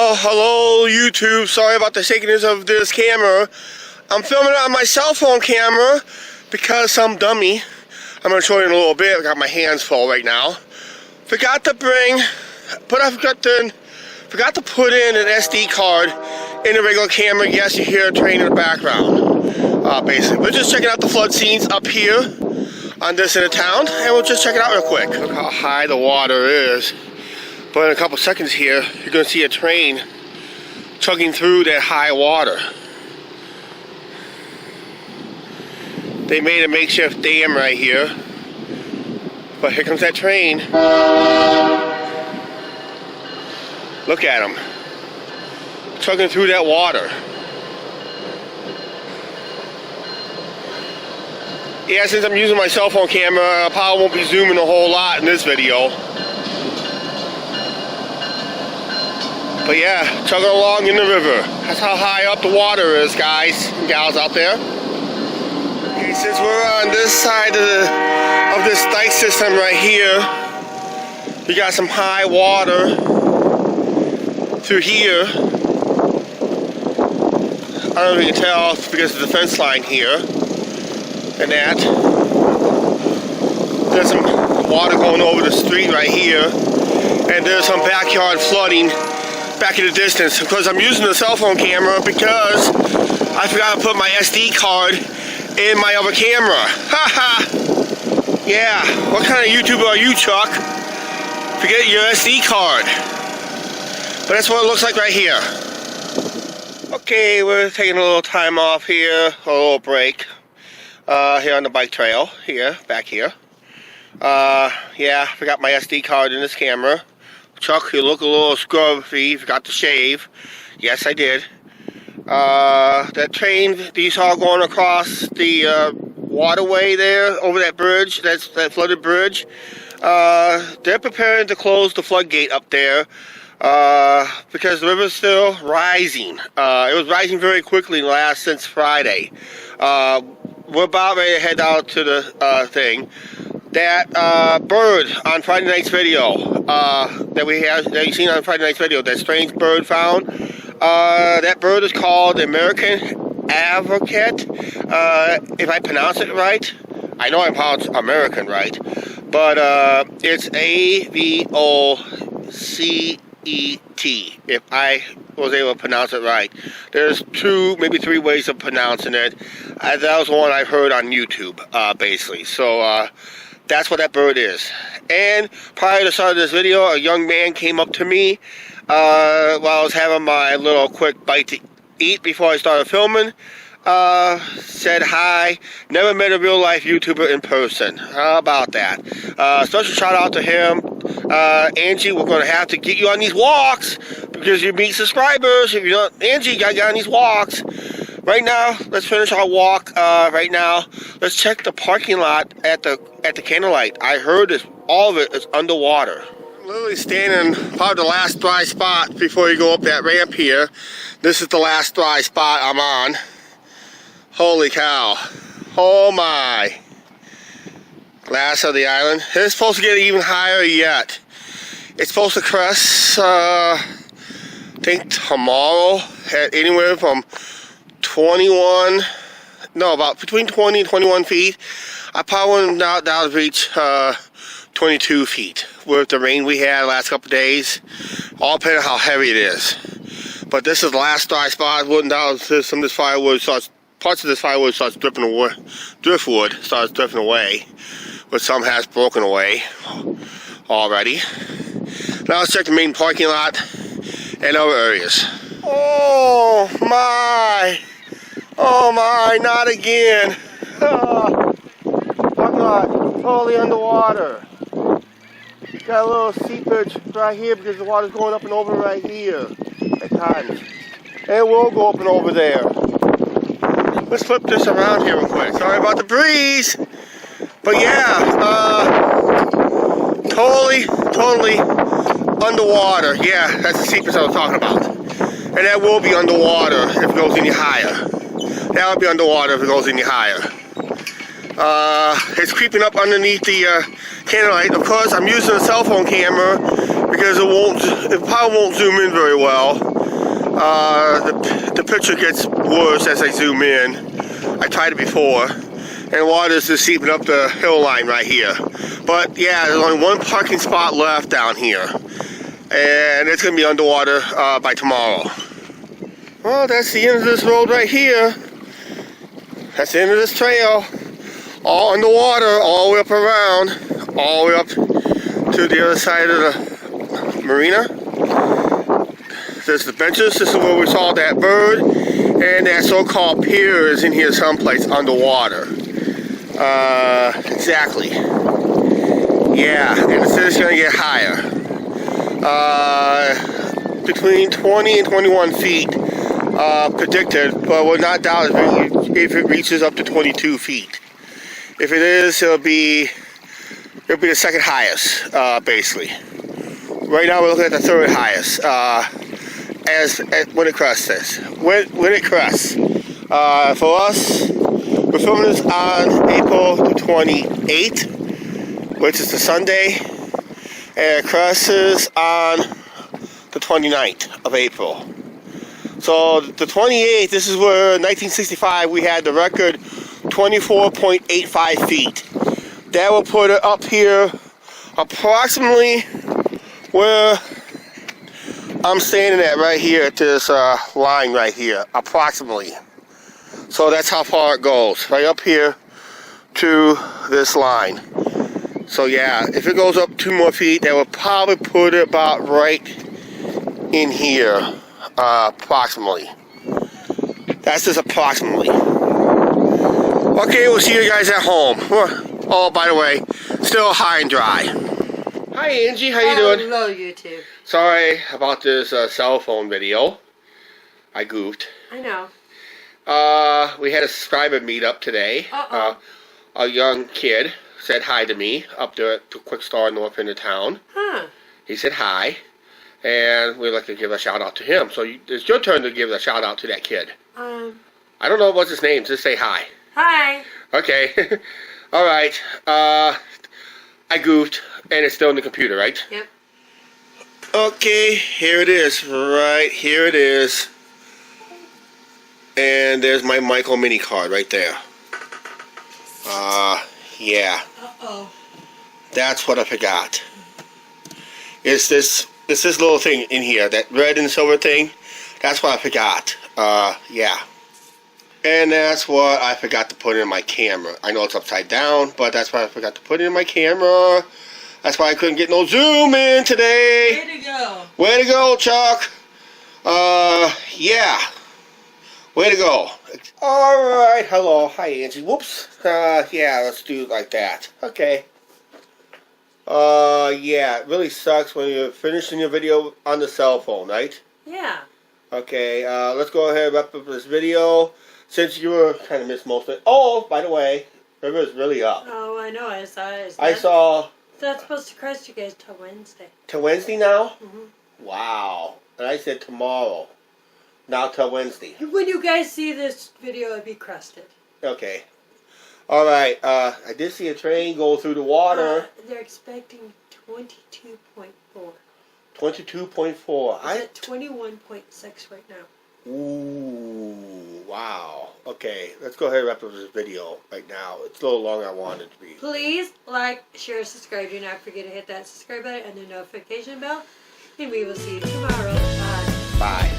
Well, hello YouTube. Sorry about the shakiness of this camera. I'm filming it on my cell phone camera because some dummy, I'm going to show you in a little bit, I got my hands full right now, forgot to put in an SD card in a regular camera. Yes, you hear a train in the background. Basically, we're just checking out the flood scenes up here on this end of town, and we'll just check it out real quick. Look how high the water is. But in a couple seconds here, you're going to see a train chugging through that high water. They made a makeshift dam right here. But here comes that train. Look at them. Chugging through that water. Yeah, since I'm using my cell phone camera, I probably won't be zooming a whole lot in this video. But yeah, chugging along in the river. That's how high up the water is, guys and gals out there. Okay, since we're on this side of this dike system right here, we got some high water through here. I don't know if you can tell because of the fence line here and that. There's some water going over the street right here, and there's some backyard flooding back in the distance because I'm using the cell phone camera because I forgot to put my SD card in my other camera. Haha! Yeah, what kind of YouTuber are you, Chuck? Forget your SD card. But that's what it looks like right here. Okay, we're taking a little time off here, a little break. Here on the bike trail, here, back here. Yeah, I forgot my SD card in this camera. Chuck, you look a little scruffy, forgot to shave. Yes, I did. That train that you saw going across the waterway there, over that bridge, that flooded bridge, they're preparing to close the floodgate up there because the river's still rising. It was rising very quickly since Friday. We're about ready to head out to the thing. That bird on Friday night's video that you seen on Friday night's video, that strange bird found. That bird is called the American Advocate. If I pronounce it right, I know I pronounce American right, but it's AVOCET. If I was able to pronounce it right. There's 2, maybe 3 ways of pronouncing it. That was one I heard on YouTube, basically. So that's what that bird is. And prior to the start of this video, a young man came up to me while I was having my little quick bite to eat before I started filming. Said hi. Never met a real life YouTuber in person. How about that? Special shout out to him. Angie, we're going to have to get you on these walks because you meet subscribers. If you're not Angie, you got to get on these walks. Right now, let's finish our walk. Right now, let's check the parking lot at the candlelight. I heard all of it is underwater. I'm literally standing probably the last dry spot before you go up that ramp here. This is the last dry spot I'm on. Holy cow. Oh my. Last of the island. It's supposed to get even higher yet. It's supposed to crest, I think tomorrow at anywhere from about between 20 and 21 feet. I probably went down to reach 22 feet with the rain we had the last couple of days. All depending on how heavy it is. But this is the last dry spot. Wooden down to some of this firewood starts. Parts of this firewood starts driftwood starts drifting away, but some has broken away already. Now let's check the main parking lot and other areas. Oh my, not again. I'm not totally underwater. Got a little seepage right here because the water's going up and over right here at times. And it will go up and over there. Let's flip this around here real quick. Sorry about the breeze. But yeah, totally underwater. Yeah, that's the seepage I was talking about. And that will be underwater if it goes any higher. That will be underwater if it goes any higher. It's creeping up underneath the candlelight. Of course, I'm using a cell phone camera because it probably won't zoom in very well. The picture gets worse as I zoom in. I tried it before, and water's just seeping up the hill line right here. But yeah, there's only one parking spot left down here, and it's gonna be underwater by tomorrow. Well, that's the end of this road right here. That's the end of this trail. All underwater, all the way up around, all the way up to the other side of the marina. There's the benches. This is where we saw that bird, and that so-called pier is in here someplace underwater. Exactly. Yeah, and it says it's gonna get higher. Between 20 and 21 feet predicted, but we're not doubt if it reaches up to 22 feet. If it is, it'll be the second highest, basically. Right now we're looking at the third highest. As when it crests. When it crests. For us, we're filming this on April the 28th, which is the Sunday, and it crests on the 29th of April. So the 28th, this is where in 1965 we had the record 24.85 feet. That will put it up here approximately where I'm standing at right here at this line right here, approximately. So that's how far it goes, right up here to this line. So yeah, if it goes up 2 more feet, that will probably put it about right in here, approximately. That's just approximately. Okay, we'll see you guys at home. Oh, by the way, still high and dry. Hi Angie, how you doing? Hello YouTube. Sorry about this cell phone video. I goofed. I know. We had a subscriber meetup today. A young kid said hi to me up there at the Quick Star north end of town. Huh. He said hi, and we'd like to give a shout out to him. So it's your turn to give a shout out to that kid. I don't know what's his name. Just say hi. Hi. Okay. All right. I goofed, and it's still in the computer, right? Yep. Okay, here it is. Right here it is. And there's my Michael mini card right there. Yeah. Uh-oh. That's what I forgot. It's this little thing in here, that red and silver thing. That's what I forgot. Yeah. And that's what I forgot to put in my camera. I know it's upside down, but that's what I forgot to put in my camera. That's why I couldn't get no zoom in today. Way to go. Way to go, Chuck. Yeah. Way to go. Alright, hello. Hi, Angie. Whoops. Yeah, let's do it like that. Okay. Yeah, it really sucks when you're finishing your video on the cell phone, right? Yeah. Okay, let's go ahead and wrap up this video. Since you were kind of missed most of it. Oh, by the way, river is really up. Oh, I know. I saw it. I saw... It's not supposed to crest you guys till Wednesday. Till Wednesday now? Mm-hmm. Wow. And I said tomorrow. Now till Wednesday. When you guys see this video, it'll be crested. Okay. Alright, I did see a train go through the water. They're expecting 22.4. 22.4. It's at 21.6 right now. Ooh, wow. Okay, let's go ahead and wrap up this video right now. It's a little longer than I wanted it to be. Please like, share, subscribe. Do not forget to hit that subscribe button and the notification bell. And we will see you tomorrow. Bye. Bye.